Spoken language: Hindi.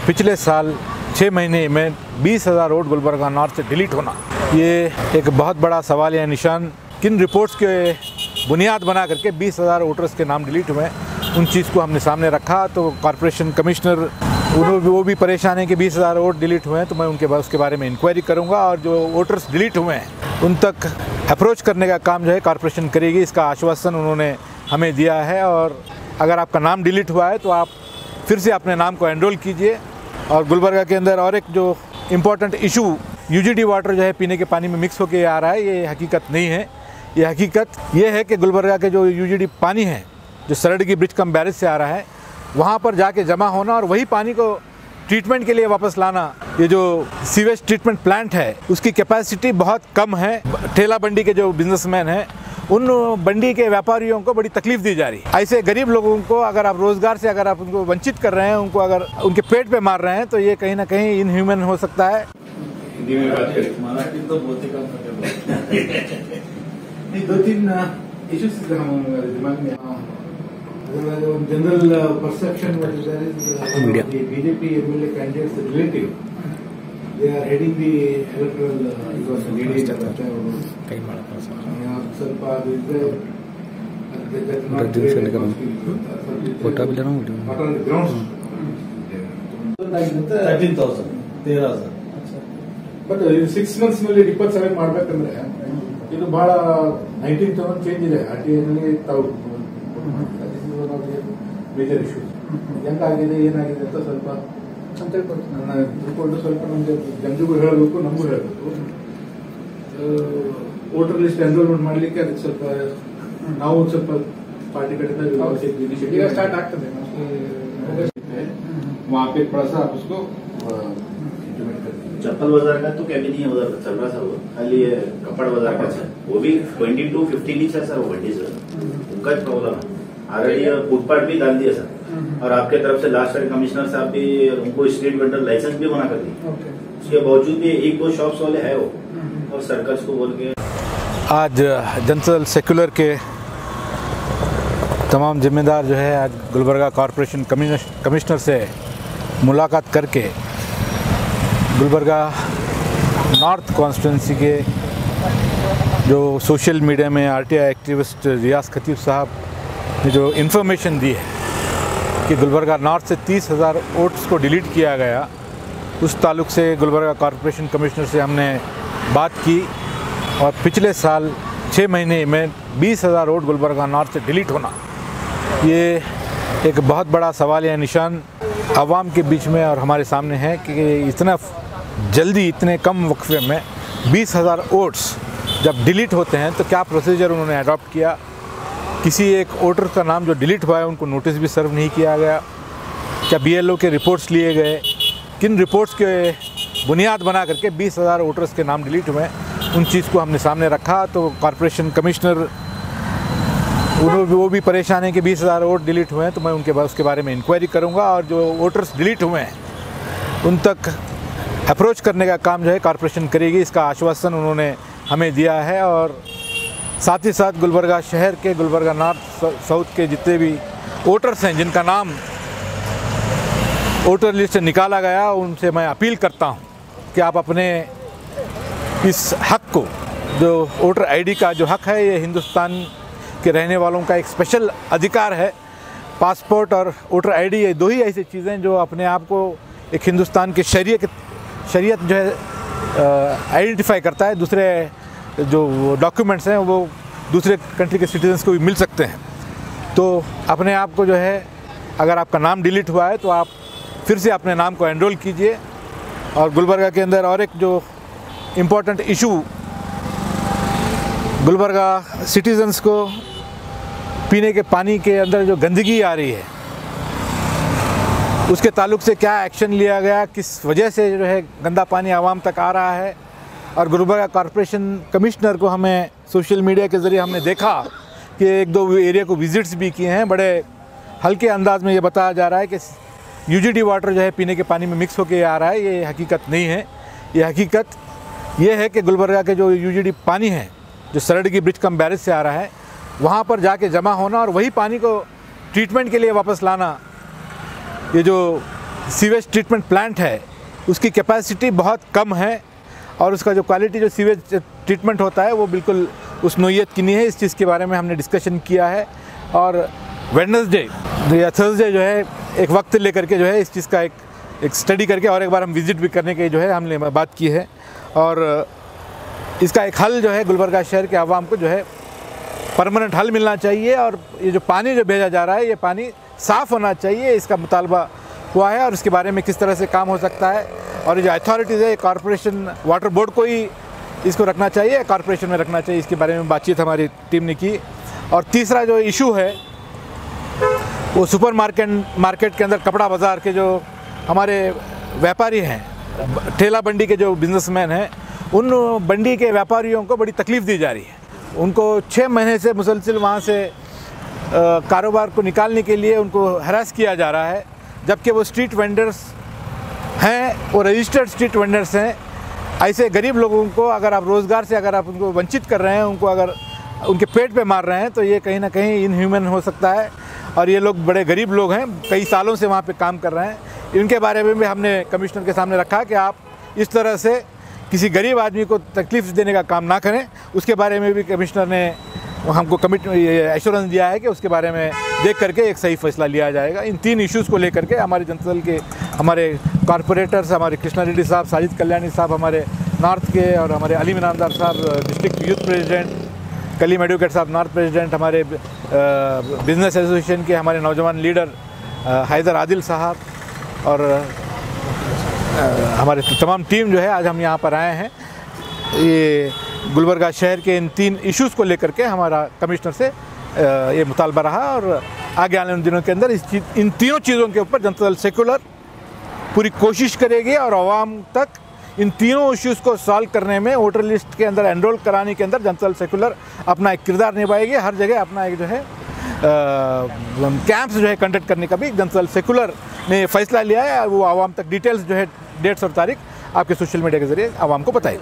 पिछले साल 6 महीने में 20,000 वोट गुलबर्गा नॉर्थ से डिलीट होना, ये एक बहुत बड़ा सवाल या निशान। किन रिपोर्ट्स के बुनियाद बना करके 20,000 वोटर्स के नाम डिलीट हुए, उन चीज़ को हमने सामने रखा। तो कॉरपोरेशन कमिश्नर वो भी परेशान है कि 20,000 वोट डिलीट हुए हैं, तो मैं उसके बारे में इंक्वायरी करूंगा और जो वोटर्स डिलीट हुए हैं उन तक अप्रोच करने का काम जो है कॉरपोरेशन करेगी। इसका आश्वासन उन्होंने हमें दिया है। और अगर आपका नाम डिलीट हुआ है तो आप फिर से अपने नाम को एनरोल कीजिए। और गुलबर्गा के अंदर और एक जो इम्पोर्टेंट इशू, यूजीडी वाटर जो है पीने के पानी में मिक्स होके आ रहा है, ये हकीकत नहीं है। ये हकीकत ये है कि गुलबर्गा के जो यूजीडी पानी है जो सरडगी ब्रिज कम बैरेज से आ रहा है, वहाँ पर जाके जमा होना और वही पानी को ट्रीटमेंट के लिए वापस लाना। ये जो सीवेज ट्रीटमेंट प्लांट है उसकी कैपेसिटी बहुत कम है। ठेला बंडी के जो बिजनेसमैन हैं, उन बंडी के व्यापारियों को बड़ी तकलीफ दी जा रही है। ऐसे गरीब लोगों को अगर आप रोज़गार से अगर आप उनको वंचित कर रहे हैं, उनको अगर उनके पेट पे मार रहे हैं, तो ये कहीं ना कहीं इनह्यूमन हो सकता है। हिंदी में बात करें, मराठी तो बहुत ही कम नहीं, 2-3 इश्यूज हमारे दिमाग में। General perception BJP MLA candidates relative, they are heading the electoral ಸ್ವಲ್ಪ ಬಟ್ 6 months ನಲ್ಲಿ 27 ಮಾಡ್ಬೇಕಂದ್ರೆ ಇದು ಬಹಳ 19,000 ಚೇಂಜ್ ಇದೆ ಆರ್ಟಿಐನಲ್ಲಿ ತಾವು ಮೇಜರ್ ಇಶ್ಯೂಸ್ ಹೆಂಗಾಗಿದೆ ಏನಾಗಿದೆ ಅಂತ ಸ್ವಲ್ಪ ಅಂತ ಹೇಳ್ಕೊಡ್ತೀನಿ. ನನ್ನ ತಿಳ್ಕೊಂಡು ಸ್ವಲ್ಪ ನಮಗೆ ಜನರಿಗೂ ಹೇಳಬೇಕು, ನಮಗೂ ಹೇಳಬೇಕು. ವೋಟರ್ ಲಿಸ್ಟ್ ಎನ್ರೋಲ್ಮೆಂಟ್ ಮಾಡಲಿಕ್ಕೆ ಅದಕ್ಕೆ ಸ್ವಲ್ಪ ನಾವು ಸ್ವಲ್ಪ पार्टी करेगा इनिशिएटिव स्टार्ट ಆಗ್ತದೆ। वहाँ पे थोड़ा सा आप उसको चप्पल बाजार का तो क्या भी नहीं है उधर चल रहा सर, वो खाली कपड़ बाजार का सर, वो भी 22-15 इंच है सर, वो बंडी सर, उनका प्रॉब्लम है। ऑलरेडी फुटपाथ भी डाल दिया सर, और आपके तरफ से लास्ट टाइम कमिश्नर साहब भी उनको स्ट्रीट वेंडर लाइसेंस भी बना कर दी। उसके बावजूद भी 1-2 शॉप्स वाले है वो, और सर्कल्स को बोल के आज जनता सेक्युलर के तमाम जिम्मेदार जो है आज गुलबर्गा कॉरपोरेशन कमिश्नर से मुलाकात करके गुलबर्गा नॉर्थ कॉन्स्टिट्यूंसी के जो सोशल मीडिया में आरटीआई एक्टिविस्ट रियाज खतीब साहब ने जो इन्फॉर्मेशन दी है कि गुलबर्गा नॉर्थ से 30,000 वोट्स को डिलीट किया गया, उस ताल्लुक़ से गुलबर्गा कॉरपोरेशन कमिश्नर से हमने बात की। और पिछले साल 6 महीने में 20,000 वोट गुलबर्गा नॉर्थ से डिलीट होना, ये एक बहुत बड़ा सवाल या निशान आवाम के बीच में और हमारे सामने है कि इतना जल्दी इतने कम वक्फे में 20,000 वोट्स जब डिलीट होते हैं तो क्या प्रोसीजर उन्होंने अडॉप्ट किया। किसी एक वोटर का नाम जो डिलीट हुआ है उनको नोटिस भी सर्व नहीं किया गया। क्या बीएलओ के रिपोर्ट्स लिए गए, किन रिपोर्ट्स के बुनियाद बना करके 20,000 वोटर्स के नाम डिलीट हुए, उन चीज़ को हमने सामने रखा। तो कॉरपोरेशन कमिश्नर वो भी परेशान है कि 20,000 वोट डिलीट हुए हैं, तो मैं उसके बारे में इंक्वायरी करूंगा। और जो वोटर्स डिलीट हुए हैं उन तक अप्रोच करने का काम जो है कॉरपोरेशन करेगी। इसका आश्वासन उन्होंने हमें दिया है। और साथ ही साथ गुलबर्गा शहर के, गुलबर्गा नॉर्थ साउथ के जितने भी वोटर्स हैं जिनका नाम वोटर लिस्ट से निकाला गया, उनसे मैं अपील करता हूं कि आप अपने इस हक को, जो वोटर आईडी का जो हक है, ये हिंदुस्तान के रहने वालों का एक स्पेशल अधिकार है। पासपोर्ट और वोटर आईडी ये दो ही ऐसी चीज़ें जो अपने आप को एक हिंदुस्तान के शरीयत जो है आइडेंटिफाई करता है। दूसरे जो डॉक्यूमेंट्स हैं वो दूसरे कंट्री के सिटीजन्स को भी मिल सकते हैं। तो अपने आप को जो है, अगर आपका नाम डिलीट हुआ है तो आप फिर से अपने नाम को एनरोल कीजिए। और गुलबर्गा के अंदर और एक जो इम्पोर्टेंट इशू, गुलबर्गा सिटीजन्स को पीने के पानी के अंदर जो गंदगी आ रही है उसके ताल्लुक़ से क्या एक्शन लिया गया, किस वजह से जो है गंदा पानी आवाम तक आ रहा है। और गुलबर्गा कॉरपोरेशन कमिश्नर को हमें सोशल मीडिया के ज़रिए हमने देखा कि 1-2 एरिया को विज़िट्स भी किए हैं। बड़े हल्के अंदाज में ये बताया जा रहा है कि यूजीडी वाटर जो है पीने के पानी में मिक्स होके आ रहा है, ये हकीकत नहीं है। ये हकीकत ये है कि गुलबर्गा के जो यूजीडी पानी है जो सरडगी ब्रिज कम बैरेज से आ रहा है, वहाँ पर जाके जमा होना और वही पानी को ट्रीटमेंट के लिए वापस लाना। ये जो सीवेज ट्रीटमेंट प्लांट है उसकी कैपेसिटी बहुत कम है और उसका जो क्वालिटी जो सीवेज ट्रीटमेंट होता है वो बिल्कुल उस नोयत की नहीं है। इस चीज़ के बारे में हमने डिस्कशन किया है और वेडनेसडे या थर्सडे जो है एक वक्त लेकर के जो है इस चीज़ का एक स्टडी करके और एक बार हम विज़िट भी करने की जो है हमने बात की है और इसका एक हल जो है गुलबर्गा शहर के आवाम को जो है परमानेंट हल मिलना चाहिए और ये जो पानी जो भेजा जा रहा है ये पानी साफ़ होना चाहिए, इसका मुतालबा हुआ है और इसके बारे में किस तरह से काम हो सकता है। और ये जो अथॉरिटीज़ है कॉरपोरेशन वाटर बोर्ड को ही इसको रखना चाहिए, कॉरपोरेशन में रखना चाहिए, इसके बारे में बातचीत हमारी टीम ने की। और तीसरा जो इशू है वो सुपर मार्केट के अंदर कपड़ा बाज़ार के जो हमारे व्यापारी हैं, ठेला बंडी के जो बिजनेसमैन हैं, उन बंडी के व्यापारियों को बड़ी तकलीफ़ दी जा रही है। उनको 6 महीने से मुसलसिल वहाँ से कारोबार को निकालने के लिए उनको हरास किया जा रहा है, जबकि वो स्ट्रीट वेंडर्स हैं, वो रजिस्टर्ड स्ट्रीट वेंडर्स हैं। ऐसे गरीब लोगों को अगर आप रोज़गार से अगर आप उनको वंचित कर रहे हैं, उनको अगर उनके पेट पे मार रहे हैं तो ये कहीं ना कहीं इनह्यूमन हो सकता है। और ये लोग बड़े गरीब लोग हैं, कई सालों से वहाँ पे काम कर रहे हैं। इनके बारे में भी हमने कमिश्नर के सामने रखा कि आप इस तरह से किसी गरीब आदमी को तकलीफ़ देने का काम ना करें। उसके बारे में भी कमिश्नर ने हमको एश्योरेंस दिया है कि उसके बारे में देख करके एक सही फैसला लिया जाएगा। इन 3 इश्यूज़ को लेकर के हमारे जनता दल के हमारे कॉरपोरेटर्स, हमारे कृष्णा रेड्डी साहब, साजिद कल्याणी साहब हमारे नॉर्थ के, और हमारे अलीम इनामदार साहब district youth president, Kaleem advocate साहब नॉर्थ प्रेसिडेंट, हमारे बिजनेस एसोसिएशन के हमारे नौजवान लीडर हैदर आदिल साहब और हमारे तमाम टीम जो है आज हम यहाँ पर आए हैं। ये गुलबर्गा शहर के इन 3 इश्यूज़ को लेकर के हमारा कमिश्नर से ये मुतालबा रहा और आगे आने वाले दिनों के अंदर इन तीनों चीज़ों के ऊपर जनता दल सेकुलर पूरी कोशिश करेगी और आवाम तक इन तीनों इश्यूज़ को सॉल्व करने में, वोटर लिस्ट के अंदर एनरोल कराने के अंदर जनता दल सेकुलर अपना एक किरदार निभाएगी। हर जगह अपना एक जो है कैंप्स जो है कंडक्ट करने का भी जनता दल सेकुलर ने फैसला लिया है। वो आवाम तक डिटेल्स जो है, डेट्स और तारीख आपके सोशल मीडिया के ज़रिए आवाम को बताएगी।